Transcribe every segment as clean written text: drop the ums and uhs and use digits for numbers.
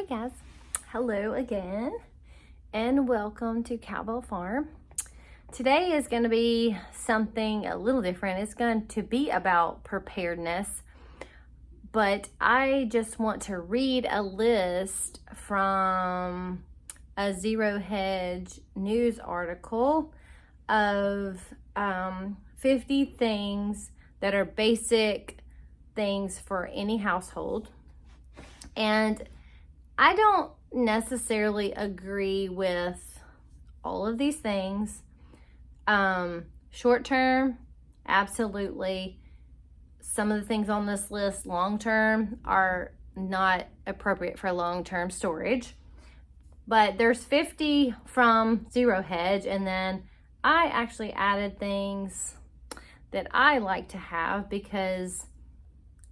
Hey guys, hello again and welcome to Cowbell Farm. Today is going to be something a little different. It's going to be about preparedness, but I just want to read a list from a Zero Hedge news article of 50 things that are basic things for any household. And I don't necessarily agree with all of these things. Short term, absolutely. Some of the things on this list long term are not appropriate for long-term storage. But there's 50 from Zero Hedge, and then I actually added things that I like to have because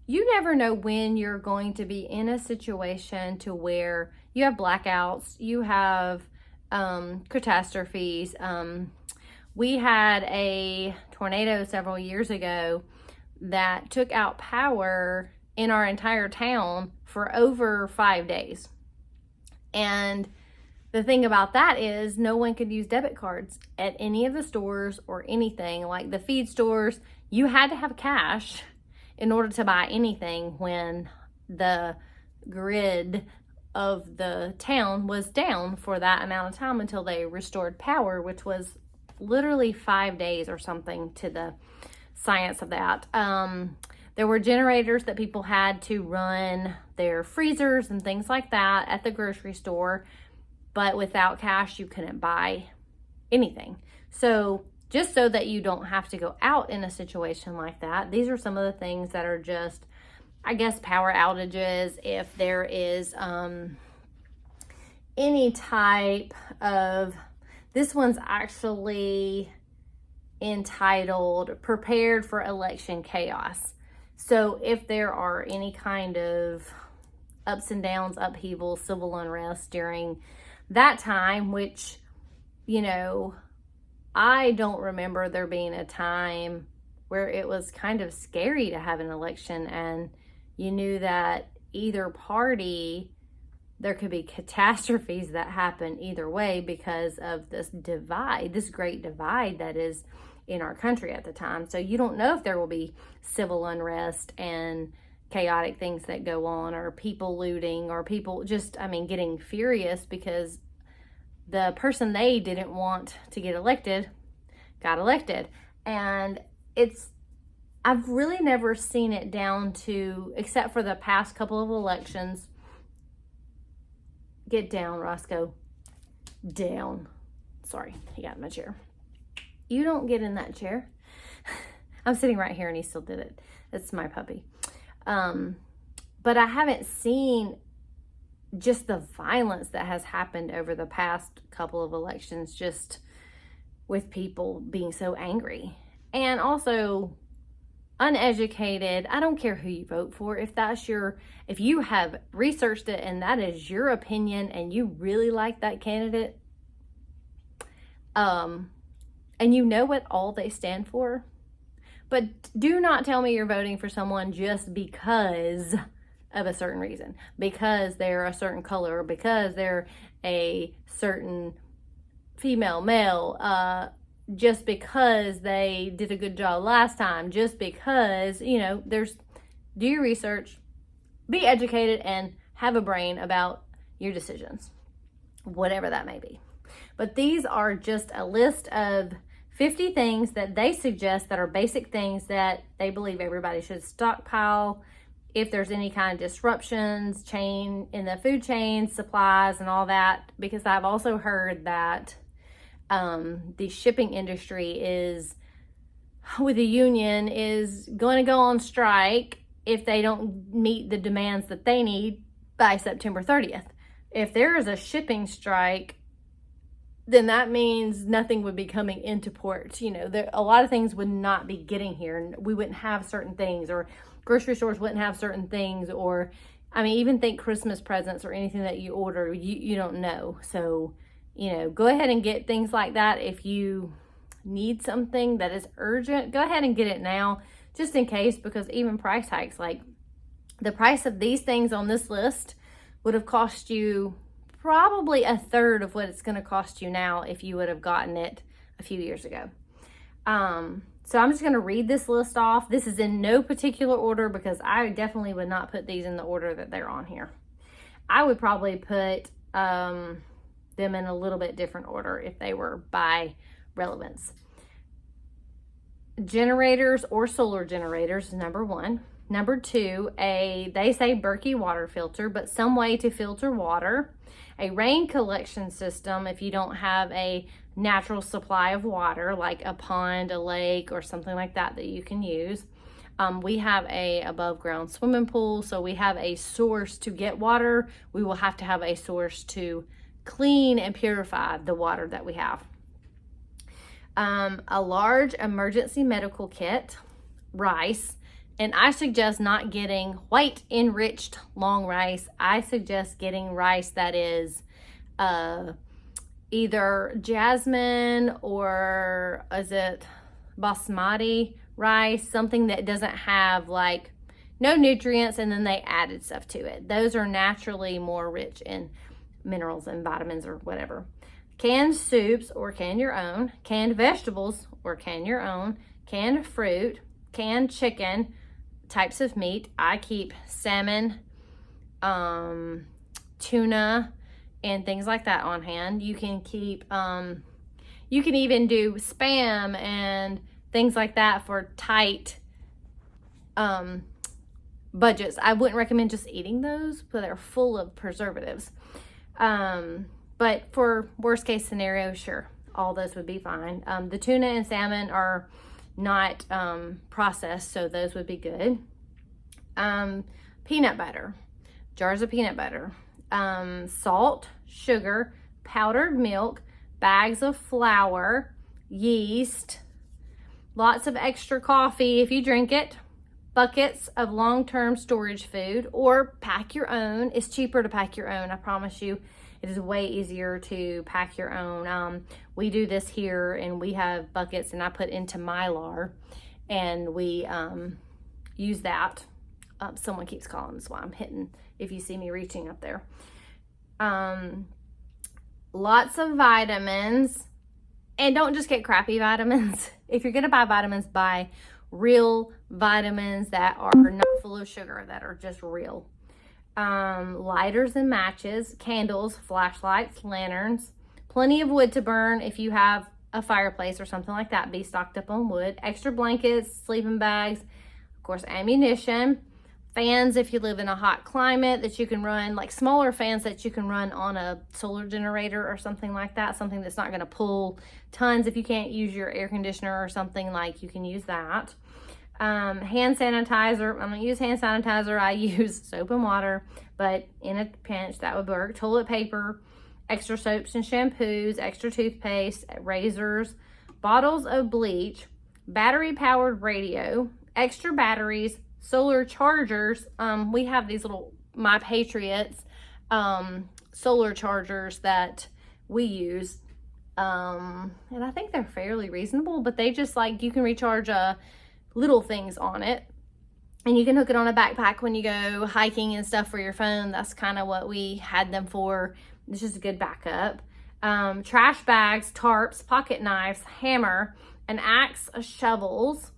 you never know when you're going to be in a situation to where you have blackouts, you have catastrophes. We had a tornado several years ago that took out power in our entire town for over 5 days. And the thing about that is no one could use debit cards at any of the stores or anything. Like the feed stores, you had to have cash in order to buy anything when the grid of the town was down for that amount of time until they restored power, which was literally 5 days or something to the science of that. There were generators that people had to run their freezers and things like that at the grocery store, but without cash, you couldn't buy anything. So just so that you don't have to go out in a situation like that, these are some of the things that are just, I guess, power outages. If there is any type of, this one's actually entitled Prepared for Election Chaos. So if there are any kind of ups and downs, upheaval, civil unrest during that time, which, you know, I don't remember there being a time where it was kind of scary to have an election and you knew that either party, there could be catastrophes that happen either way because of this divide, this great divide that is in our country at the time. So you don't know if there will be civil unrest and chaotic things that go on, or people looting, or people just, getting furious because the person they didn't want to get elected got elected. And I've really never seen it down to, except for the past couple of elections. Get down, Roscoe. Down. Sorry, he got in my chair. You don't get in that chair. I'm sitting right here and he still did it. It's my puppy. But I haven't seen just the violence that has happened over the past couple of elections, just with people being so angry and also uneducated. I don't care who you vote for. If you have researched it and that is your opinion and you really like that candidate, and you know what all they stand for, but do not tell me you're voting for someone just because of a certain reason, because they're a certain color, because they're a certain female, male, just because they did a good job last time, just because, do your research, be educated, and have a brain about your decisions, whatever that may be. But these are just a list of 50 things that they suggest that are basic things that they believe everybody should stockpile if there's any kind of disruptions in the food chain, supplies, and all that. Because I've also heard that the shipping industry with the union is going to go on strike if they don't meet the demands that they need by September 30th. If there is a shipping strike, then that means nothing would be coming into port. A lot of things would not be getting here, and we wouldn't have certain things, or grocery stores wouldn't have certain things, or even think Christmas presents or anything that you order, you don't know. So, go ahead and get things like that. If you need something that is urgent, go ahead and get it now, just in case, because even price hikes, like the price of these things on this list would have cost you probably a third of what it's going to cost you now if you would have gotten it a few years ago. So I'm just going to read this list off. This is in no particular order because I definitely would not put these in the order that they're on here. I would probably put them in a little bit different order if they were by relevance. Generators or solar generators, number one. Number two, they say Berkey water filter, but some way to filter water. A rain collection system if you don't have a natural supply of water, like a pond, a lake, or something like that that you can use. We have a above ground swimming pool, so we have a source to get water. We will have to have a source to clean and purify the water that we have. A large emergency medical kit, rice, and I suggest not getting white enriched long rice. I suggest getting rice that is either jasmine or is it basmati rice, something that doesn't have like no nutrients and then they added stuff to it. Those are naturally more rich in minerals and vitamins or whatever. Canned soups or can your own, canned vegetables or can your own, canned fruit, canned chicken, types of meat. I keep salmon, tuna, and things like that on hand. You can keep, you can even do Spam and things like that for tight budgets. I wouldn't recommend just eating those, but they're full of preservatives. But for worst case scenario, sure, all those would be fine. The tuna and salmon are not processed, so those would be good. Peanut butter, jars of peanut butter, salt, sugar, powdered milk, bags of flour, yeast, lots of extra coffee if you drink it, buckets of long-term storage food, or pack your own. It's cheaper to pack your own, I promise you. It is way easier to pack your own. We do this here and we have buckets and I put into Mylar and we use that. Someone keeps calling, that's why I'm hitting if you see me reaching up there. Lots of vitamins, and don't just get crappy vitamins. If you're gonna buy vitamins, buy real vitamins that are not full of sugar, that are just real. Lighters and matches, candles, flashlights, lanterns, plenty of wood to burn if you have a fireplace or something like that. Be stocked up on wood, extra blankets, sleeping bags, of course, ammunition, fans if you live in a hot climate that you can run, like smaller fans that you can run on a solar generator or something like that, something that's not going to pull tons. If you can't use your air conditioner or something, like, you can use that. Hand sanitizer. I don't use hand sanitizer. I use soap and water, but in a pinch that would work. Toilet paper, extra soaps and shampoos, extra toothpaste, razors, bottles of bleach, battery powered radio, extra batteries, solar chargers. We have these little My Patriots solar chargers that we use. And I think they're fairly reasonable, but they just, like, you can recharge little things on it, and you can hook it on a backpack when you go hiking and stuff for your phone. That's kind of what we had them for. It's just a good backup. Trash bags, tarps, pocket knives, hammer, an axe, shovels,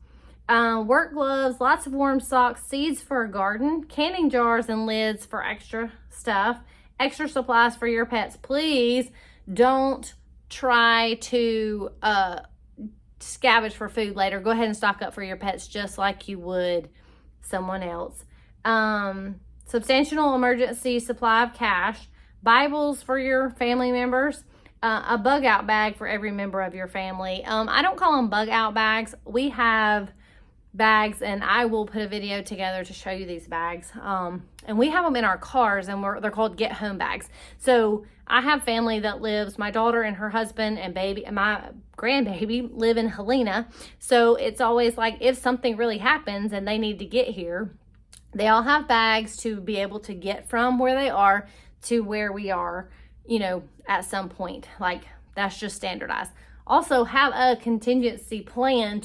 work gloves, lots of warm socks, seeds for a garden, canning jars and lids for extra stuff, extra supplies for your pets. Please don't try to scavenge for food later. Go ahead and stock up for your pets just like you would someone else. Substantial emergency supply of cash, Bibles for your family members, a bug out bag for every member of your family. I don't call them bug out bags. We have bags, and I will put a video together to show you these bags. And we have them in our cars, and they're called get home bags. So I have family that lives, my daughter and her husband and baby and my grandbaby live in Helena. So it's always like, if something really happens and they need to get here, they all have bags to be able to get from where they are to where we are, you know, at some point. Like, that's just standardized. Also have a contingency plan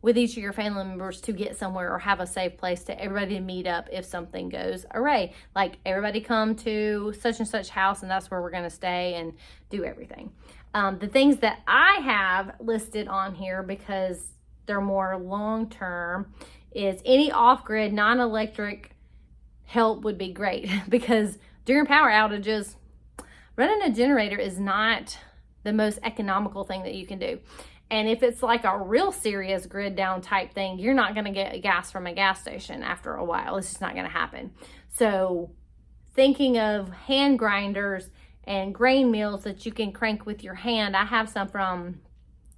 with each of your family members to get somewhere, or have a safe place to everybody to meet up if something goes awry. Like, everybody come to such and such house and that's where we're going to stay and do everything. The things that I have listed on here, because they're more long-term, is any off-grid, non-electric help would be great, because during power outages, running a generator is not the most economical thing that you can do. And if it's like a real serious grid down type thing, you're not going to get gas from a gas station after a while. It's just not going to happen. So thinking of hand grinders and grain mills that you can crank with your hand. I have some from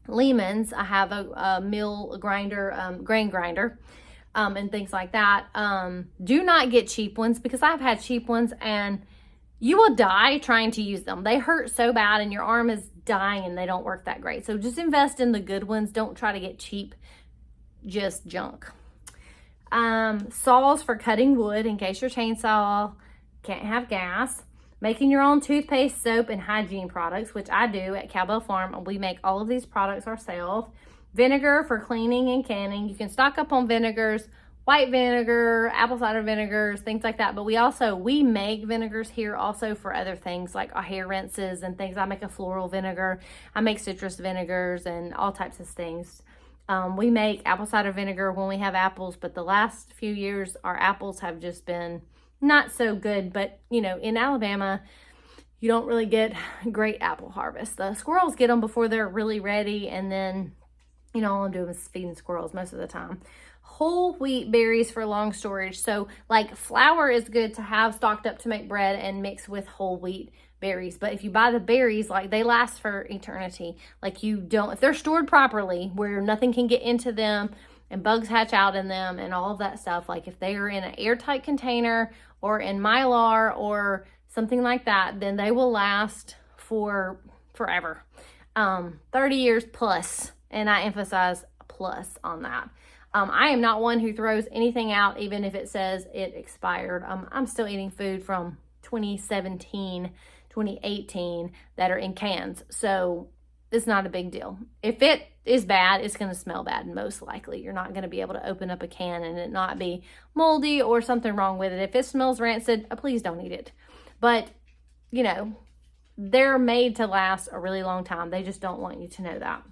Lehman's. I have a mill grinder, grain grinder, and things like that. Do not get cheap ones, because I've had cheap ones and you will die trying to use them. They hurt so bad and your arm is dying and they don't work that great. So just invest in the good ones. Don't try to get cheap, just junk. Saws for cutting wood in case your chainsaw can't have gas. Making your own toothpaste, soap, and hygiene products, which I do at Cowbell Farm. We make all of these products ourselves. Vinegar for cleaning and canning. You can stock up on vinegars, white vinegar, apple cider vinegars, things like that. But we make vinegars here also for other things like hair rinses and things. I make a floral vinegar. I make citrus vinegars and all types of things. We make apple cider vinegar when we have apples, but the last few years our apples have just been not so good. But in Alabama, you don't really get great apple harvest. The squirrels get them before they're really ready, and then all I'm doing is feeding squirrels most of the time. Whole wheat berries for long storage. So like flour is good to have stocked up to make bread and mix with whole wheat berries. But if you buy the berries, like, they last for eternity. Like, if they're stored properly where nothing can get into them and bugs hatch out in them and all of that stuff, like if they are in an airtight container or in Mylar or something like that, then they will last for forever. 30 years plus, and I emphasize plus on that. I am not one who throws anything out, even if it says it expired. I'm still eating food from 2017, 2018 that are in cans. So it's not a big deal. If it is bad, it's going to smell bad, most likely. You're not going to be able to open up a can and it not be moldy or something wrong with it. If it smells rancid, please don't eat it. But, they're made to last a really long time. They just don't want you to know that.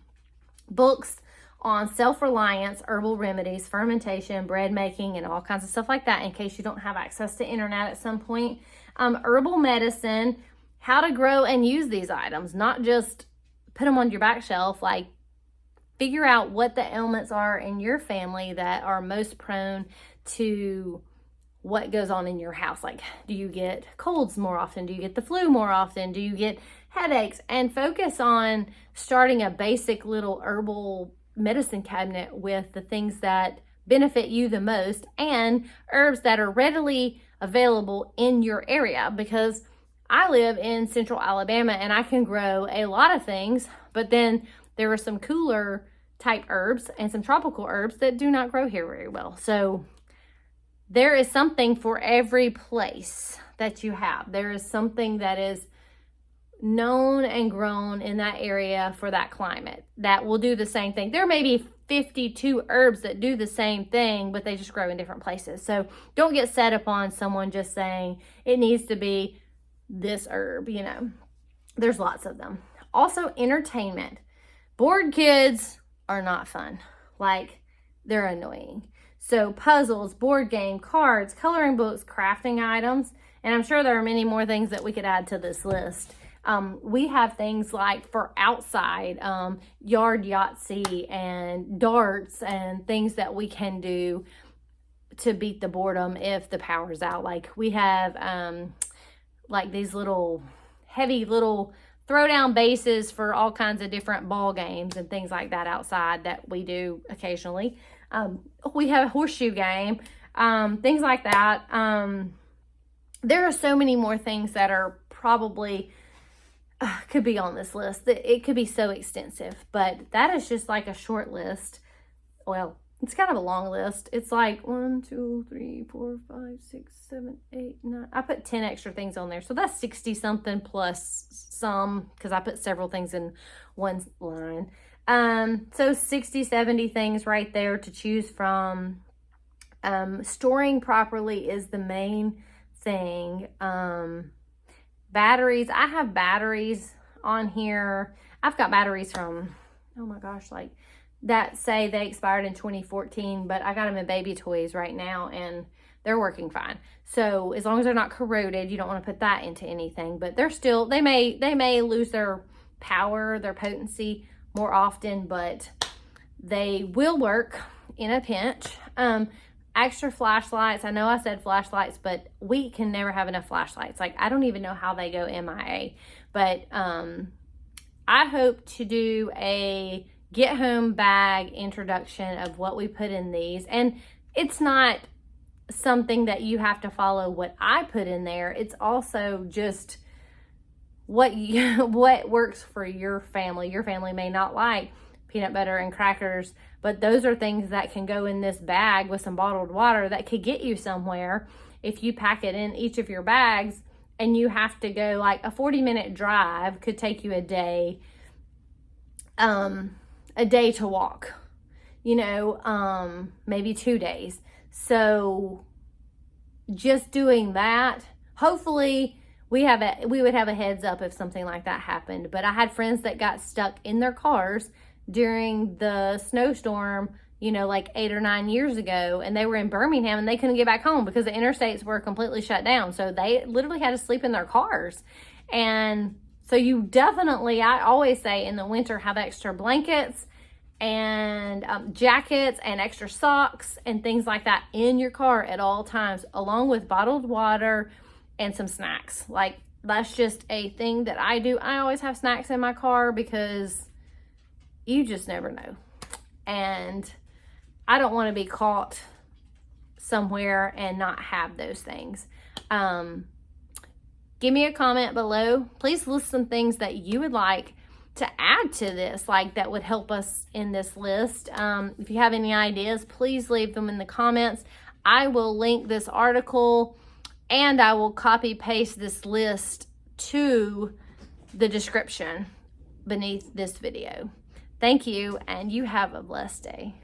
Books on self-reliance, herbal remedies, fermentation, bread making, and all kinds of stuff like that, in case you don't have access to internet at some point. Herbal medicine, how to grow and use these items, not just put them on your back shelf. Like, figure out what the ailments are in your family that are most prone to what goes on in your house. Like, do you get colds more often? Do you get the flu more often? Do you get headaches? And focus on starting a basic little herbal medicine cabinet with the things that benefit you the most and herbs that are readily available in your area, because I live in central Alabama and I can grow a lot of things, but then there are some cooler type herbs and some tropical herbs that do not grow here very well. So there is something for every place that you have. There is something that is known and grown in that area for that climate that will do the same thing. There may be 52 herbs that do the same thing, but they just grow in different places. So don't get set upon someone just saying it needs to be this herb. There's lots of them. Also, entertainment. Bored kids are not fun. Like, they're annoying. So puzzles, board game, cards, coloring books, crafting items, and I'm sure there are many more things that we could add to this list. We have things like for outside, yard Yahtzee and darts and things that we can do to beat the boredom if the power's out. Like, we have like these little heavy little throwdown bases for all kinds of different ball games and things like that outside that we do occasionally. We have a horseshoe game, things like that. There are so many more things that are probably could be on this list. It could be so extensive, but that is just like a short list. Well, it's kind of a long list. It's like 1, 2, 3, 4, 5, 6, 7, 8, 9. I put 10 extra things on there. So that's 60 something plus some, because I put several things in one line. So 60, 70 things right there to choose from. Storing properly is the main thing. Batteries, I have batteries on here. I've got batteries from, oh my gosh, like that say they expired in 2014, but I got them in baby toys right now and they're working fine. So as long as they're not corroded, you don't want to put that into anything, but they're still, they may lose their power, their potency more often, but they will work in a pinch. Extra flashlights. I know I said flashlights, but we can never have enough flashlights. Like, I don't even know how they go MIA, but I hope to do a get home bag introduction of what we put in these. And it's not something that you have to follow what I put in there. It's also just what works for your family. Your family may not like peanut butter and crackers, but those are things that can go in this bag with some bottled water that could get you somewhere if you pack it in each of your bags and you have to go, like a 40-minute drive could take you a day to walk, you know, maybe 2 days. So just doing that, hopefully we would have a heads up if something like that happened. But I had friends that got stuck in their cars during the snowstorm, you know, like 8 or 9 years ago, and they were in Birmingham and they couldn't get back home because the interstates were completely shut down. So they literally had to sleep in their cars. And so you definitely, I always say in the winter, have extra blankets and jackets and extra socks and things like that in your car at all times, along with bottled water and some snacks. Like, that's just a thing that I do. I always have snacks in my car because you just never know. And I don't want to be caught somewhere and not have those things. Give me a comment below. Please list some things that you would like to add to this, like that would help us in this list. If you have any ideas, please leave them in the comments. I will link this article and I will copy paste this list to the description beneath this video. Thank you, and you have a blessed day.